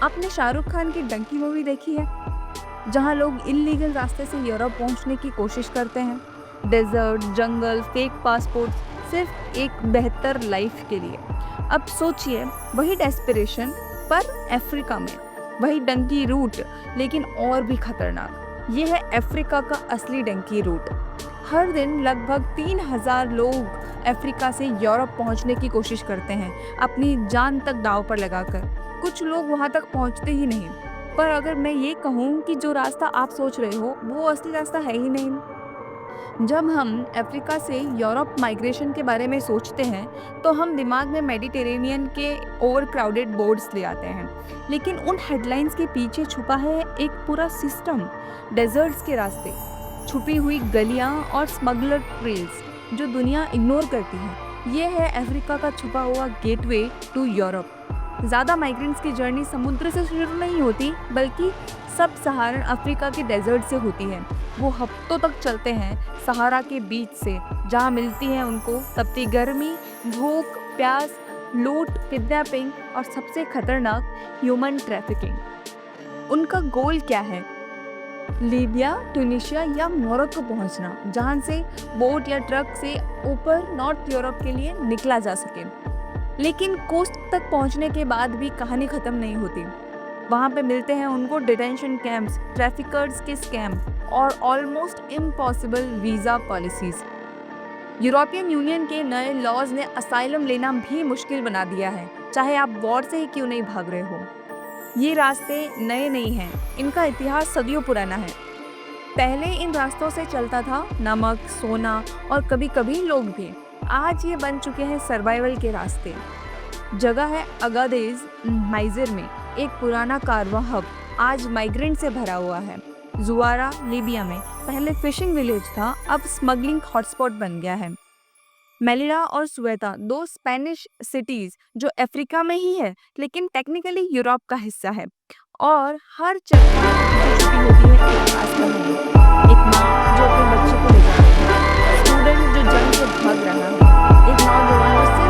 आपने शाहरुख खान की डंकी मूवी देखी है? जहाँ लोग इल्लीगल रास्ते से यूरोप पहुंचने की कोशिश करते हैं। डेजर्ट, जंगल, फेक पासपोर्ट्स, सिर्फ एक बेहतर लाइफ के लिए। अब सोचिए, वही डेस्पिरेशन पर अफ्रीका में, वही डंकी रूट, लेकिन और भी खतरनाक। ये है अफ्रीका का असली डंकी रूट। हर दिन लगभग 3,000 लोग अफ्रीका से यूरोप पहुंचने की कोशिश करते हैं, अपनी जान तक दांव पर लगाकर। कुछ लोग वहां तक पहुंचते ही नहीं। पर अगर मैं ये कहूँ कि जो रास्ता आप सोच रहे हो वो असली रास्ता है ही नहीं। जब हम अफ्रीका से यूरोप माइग्रेशन के बारे में सोचते हैं तो हम दिमाग में मेडिटेरेनियन के ओवर क्राउडेड बोर्ड्स ले आते हैं। लेकिन उन हेडलाइंस के पीछे छुपा है एक पूरा सिस्टम। डेजर्ट्स के रास्ते, छुपी हुई गलियां और स्मगलर ट्रेल्स जो दुनिया इग्नोर करती है। ये है अफ्रीका का छुपा हुआ गेटवे टू यूरोप। ज़्यादा माइग्रेंट्स की जर्नी समुद्र से शुरू नहीं होती, बल्कि सब सहारन अफ्रीका के डेजर्ट से होती है। वो हफ्तों तक चलते हैं सहारा के बीच से, जहाँ मिलती है उनको तपती गर्मी, भूख, प्यास, लूट, किडनैपिंग और सबसे खतरनाक ह्यूमन ट्रैफिकिंग। उनका गोल क्या है? लीबिया, ट्यूनीशिया या मोरक्को पहुंचना, जहां से बोट या ट्रक से ऊपर नॉर्थ यूरोप के लिए निकला जा सके। लेकिन कोस्ट तक पहुंचने के बाद भी कहानी खत्म नहीं होती। वहां पे मिलते हैं उनको डिटेंशन कैंप्स, ट्रैफिकर्स के स्कैम और almost impossible visa policies. European union के नए लॉज ने असाइलम लेना भी मुश्किल बना दिया है, चाहे आप वॉर से ही क्यों नहीं भाग रहे हो। ये रास्ते नए नहीं हैं, इनका इतिहास सदियों पुराना है। पहले इन रास्तों से चलता था नमक, सोना और कभी कभी लोग भी। आज ये बन चुके हैं सर्वाइवल के रास्ते। जगह है अगादेज, नाइजर में एक पुराना कारवां हब आज माइग्रेंट से भरा हुआ है। जुआरा, लीबिया में पहले फिशिंग विलेज था, अब स्मगलिंग हॉटस्पॉट बन गया है। मेलिडा और सुएता, दो स्पेनिश सिटीज जो अफ्रीका में ही है लेकिन टेक्निकली यूरोप का हिस्सा है। और हर चट्टान के पीछे छुपी होती है एक खास कहानी। एक माँ जो अपने बच्चे को ले जा रही है, स्टूडेंट जो जंग से भाग रहा है, एक नौजवान जो